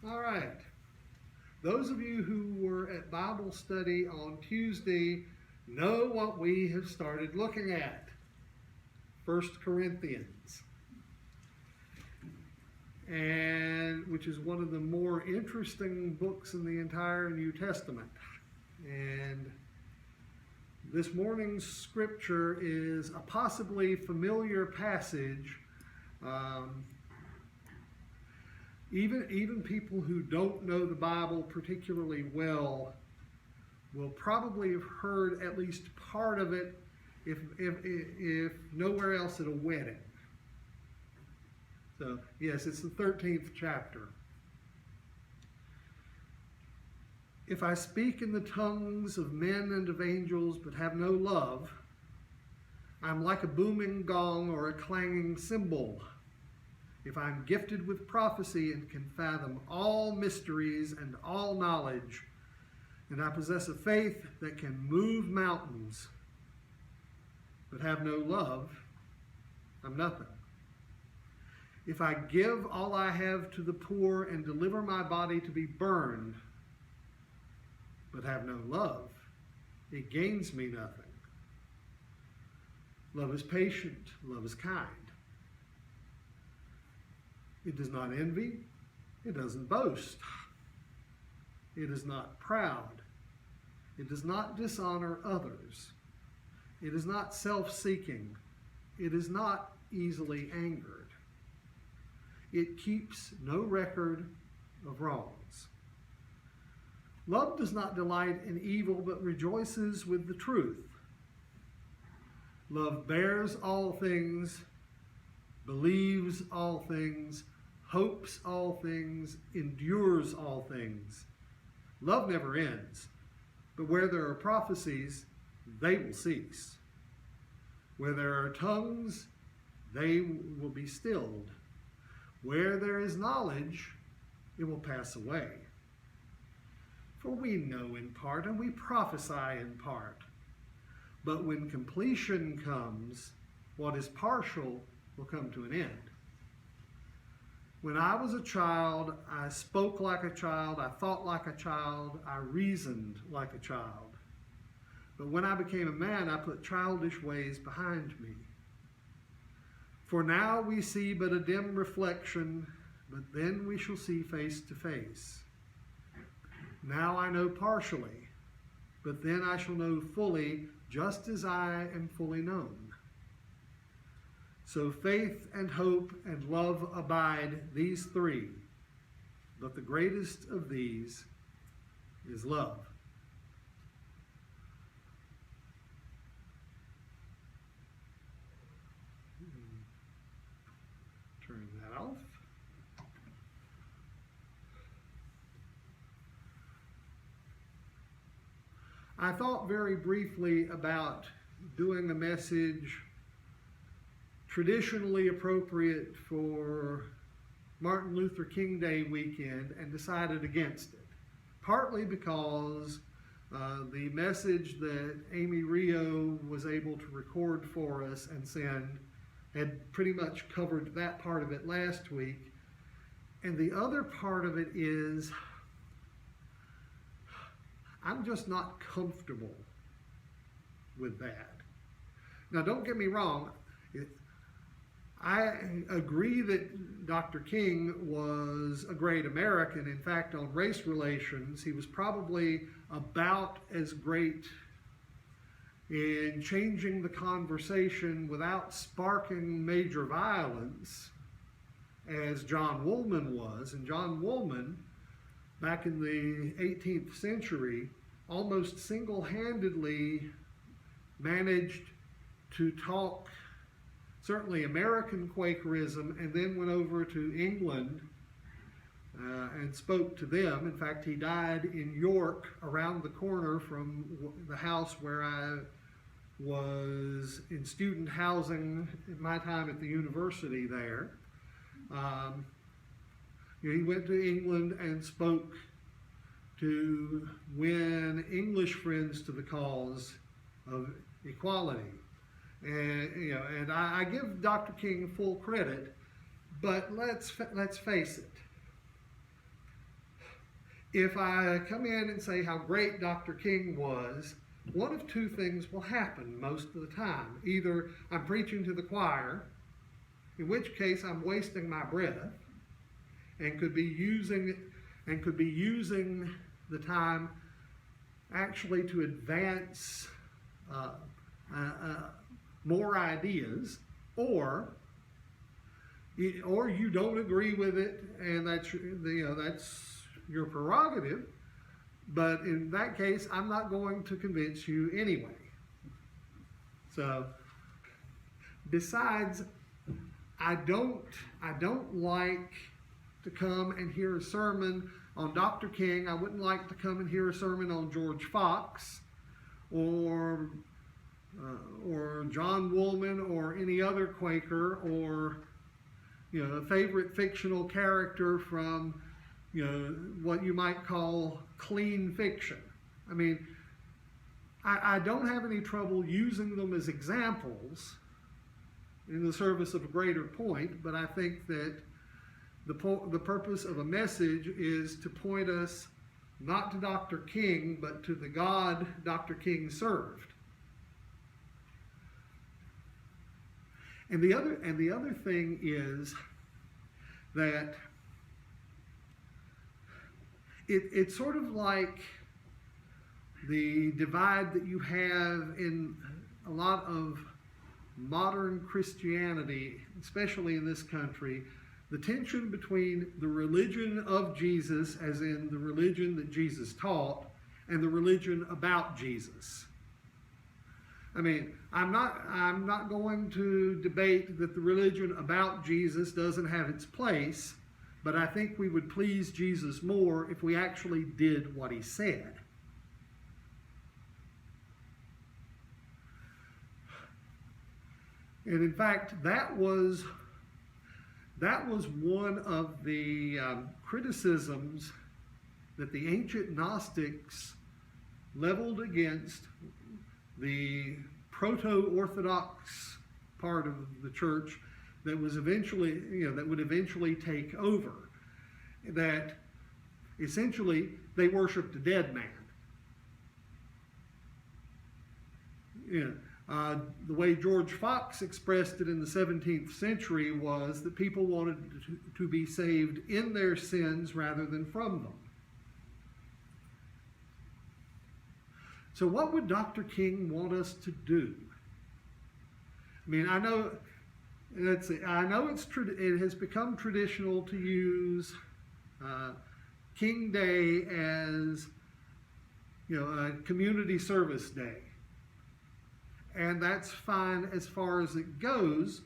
All right. Those of you who were at Bible study on Tuesday know what we have started looking at. 1 Corinthians. And which is one of the more interesting books in the entire New Testament. And this morning's scripture is a possibly familiar passage. Even people who don't know the Bible particularly well will probably have heard at least part of it, if nowhere else, at a wedding. So, yes, it's the 13th chapter. If I speak in the tongues of men and of angels, but have no love, I'm like a booming gong or a clanging cymbal. If I'm gifted with prophecy and can fathom all mysteries and all knowledge, and I possess a faith that can move mountains, but have no love, I'm nothing. If I give all I have to the poor and deliver my body to be burned, but have no love, it gains me nothing. Love is patient, love is kind. It does not envy, it doesn't boast. It is not proud. It does not dishonor others. It is not self-seeking. It is not easily angered. It keeps no record of wrongs. Love does not delight in evil, but rejoices with the truth. Love bears all things, believes all things, hopes all things, endures all things. Love never ends, but where there are prophecies, they will cease. Where there are tongues, they will be stilled. Where there is knowledge, it will pass away. For we know in part and we prophesy in part. But when completion comes, what is partial will come to an end. When I was a child, I spoke like a child, I thought like a child, I reasoned like a child. But when I became a man, I put childish ways behind me. For now we see but a dim reflection, but then we shall see face to face. Now I know partially, but then I shall know fully, just as I am fully known. So faith and hope and love abide, these three, but the greatest of these is love. Turn that off. I thought very briefly about doing a message traditionally appropriate for Martin Luther King Day weekend and decided against it. Partly because the message that Amy Rio was able to record for us and send had pretty much covered that part of it last week. And the other part of it is I'm just not comfortable with that. Now, don't get me wrong. I agree that Dr. King was a great American. In fact, on race relations, he was probably about as great in changing the conversation without sparking major violence as John Woolman was. And John Woolman, back in the 18th century, almost single-handedly managed to talk certainly American Quakerism, and then went over to England and spoke to them. In fact, he died in York, around the corner from the house where I was in student housing at my time at the university there. He went to England and spoke to win English friends to the cause of equality. And I give Dr. King full credit, but let's face it. If I come in and say how great Dr. King was, one of two things will happen most of the time. Either I'm preaching to the choir, in which case I'm wasting my breath, and could be using the time actually to advance more ideas, or you don't agree with it, and that's your prerogative. But in that case, I'm not going to convince you anyway. So, besides, I don't like to come and hear a sermon on Dr. King. I wouldn't like to come and hear a sermon on George Fox or John Woolman or any other Quaker, or a favorite fictional character from what you might call clean fiction. I mean, I don't have any trouble using them as examples in the service of a greater point, but I think that the purpose of a message is to point us not to Dr. King, but to the God Dr. King served. And the other thing is that it's sort of like the divide that you have in a lot of modern Christianity, especially in this country, the tension between the religion of Jesus, as in the religion that Jesus taught, and the religion about Jesus. I mean, I'm not going to debate that the religion about Jesus doesn't have its place, but I think we would please Jesus more if we actually did what he said. And in fact, that was one of the criticisms that the ancient Gnostics leveled against the proto-Orthodox part of the church that would eventually take over. That essentially they worshipped a dead man. The way George Fox expressed it in the 17th century was that people wanted to be saved in their sins rather than from them. So what would Dr. King want us to do? I mean, I know it has become traditional to use King Day as a community service day. And that's fine as far as it goes,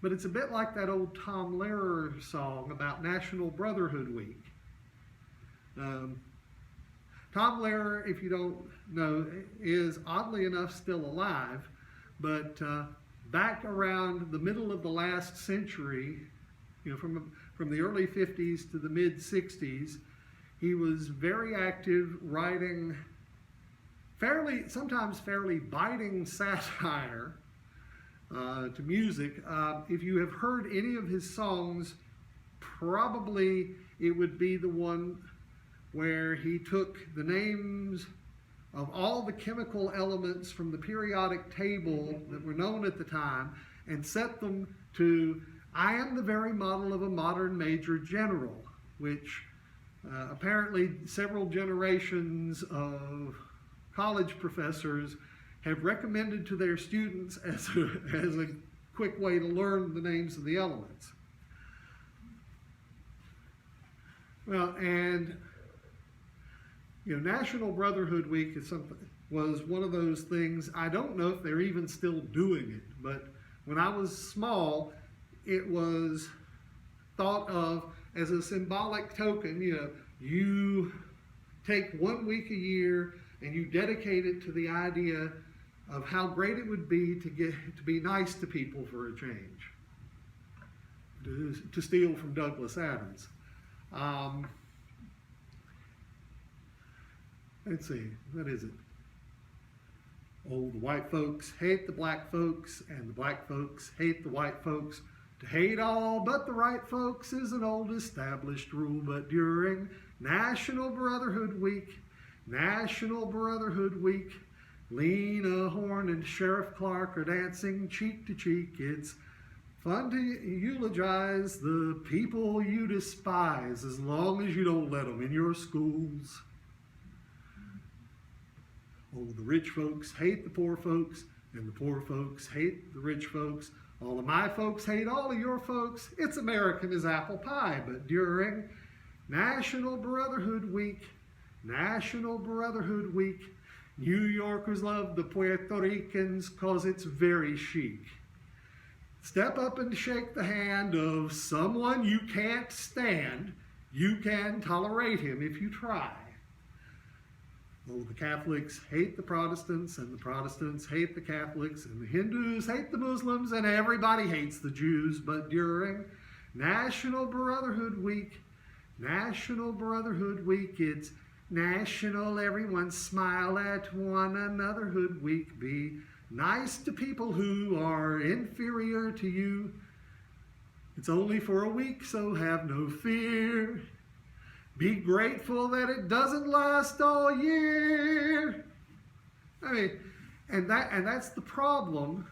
but it's a bit like that old Tom Lehrer song about National Brotherhood Week. Tom Lehrer, if you don't know, is oddly enough still alive, but back around the middle of the last century, from the early 50s to the mid 60s, he was very active writing sometimes fairly biting satire to music. If you have heard any of his songs, probably it would be the one where he took the names of all the chemical elements from the periodic table that were known at the time and set them to, "I am the very model of a modern major general," which apparently several generations of college professors have recommended to their students as a quick way to learn the names of the elements. Well, and National Brotherhood Week was one of those things. I don't know if they're even still doing it, but when I was small, it was thought of as a symbolic token. You take 1 week a year and you dedicate it to the idea of how great it would be to be nice to people for a change. To steal from Douglas Adams. Let's see, what is it? Oh, the white folks hate the black folks, and the black folks hate the white folks. To hate all but the right folks is an old established rule, but during National Brotherhood Week, Lena Horne and Sheriff Clark are dancing cheek to cheek. It's fun to eulogize the people you despise as long as you don't let them in your schools. Oh, the rich folks hate the poor folks, and the poor folks hate the rich folks. All of my folks hate all of your folks. It's American as apple pie. But during National Brotherhood Week, New Yorkers love the Puerto Ricans because it's very chic. Step up and shake the hand of someone you can't stand. You can tolerate him if you try. Oh, the Catholics hate the Protestants, and the Protestants hate the Catholics, and the Hindus hate the Muslims, and everybody hates the Jews. But during National Brotherhood Week, it's national, everyone smile at one another hood week. Be nice to people who are inferior to you. It's only for a week, so have no fear. Be grateful that it doesn't last all year. I mean, and that's the problem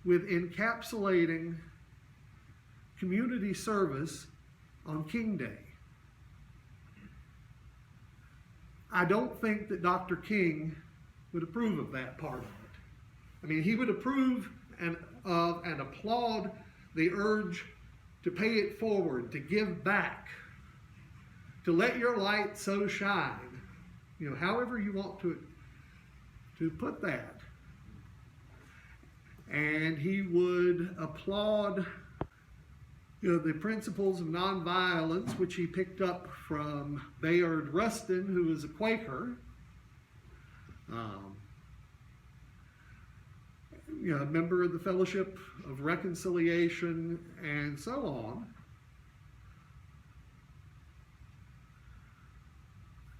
with encapsulating community service on King Day. I don't think that Dr. King would approve of that part of it. I mean, he would approve and applaud the urge to pay it forward, to give back, to let your light so shine, however you want to put that. And he would applaud, the principles of nonviolence, which he picked up from Bayard Rustin, who was a Quaker. A member of the Fellowship of Reconciliation, and so on.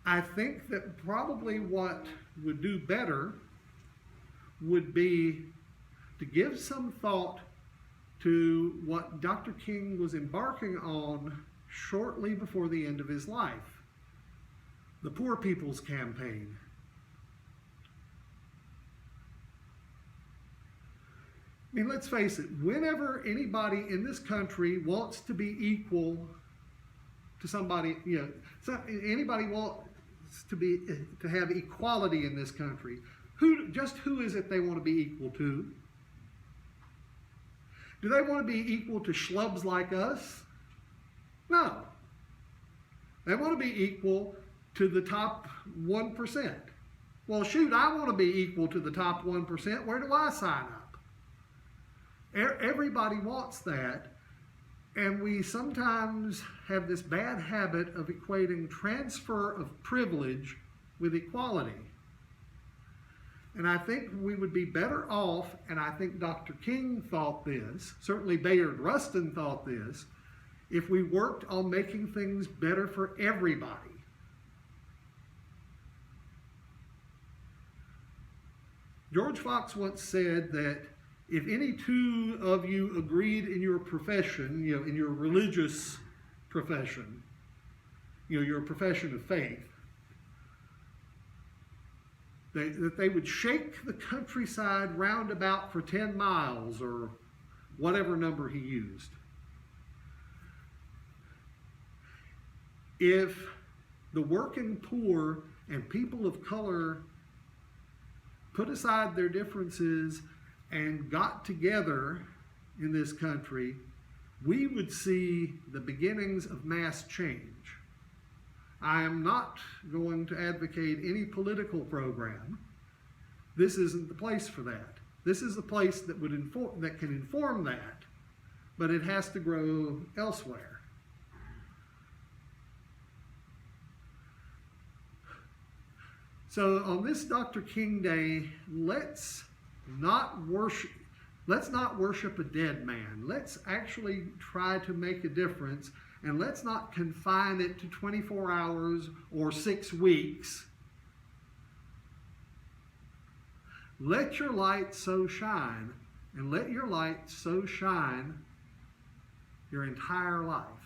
I think that probably what would do better would be to give some thought to what Dr. King was embarking on shortly before the end of his life, the Poor People's Campaign. I mean, let's face it, whenever anybody in this country wants to be equal to somebody, anybody wants to have equality in this country, who is it they want to be equal to? Do they want to be equal to schlubs like us? No. They want to be equal to the top 1%. Well, shoot, I want to be equal to the top 1%. Where do I sign up? Everybody wants that, and we sometimes have this bad habit of equating transfer of privilege with equality. And I think we would be better off, and I think Dr. King thought this, certainly Bayard Rustin thought this, if we worked on making things better for everybody. George Fox once said that if any two of you agreed in your profession, in your religious profession, your profession of faith, that they would shake the countryside roundabout for 10 miles or whatever number he used. If the working poor and people of color put aside their differences and got together in this country, we would see the beginnings of mass change. I am not going to advocate any political program. This isn't the place for that. This is the place that can inform that, but it has to grow elsewhere. So on this Dr. King Day, let's not worship a dead man. Let's actually try to make a difference, and let's not confine it to 24 hours or 6 weeks. Let your light so shine, and let your light so shine your entire life.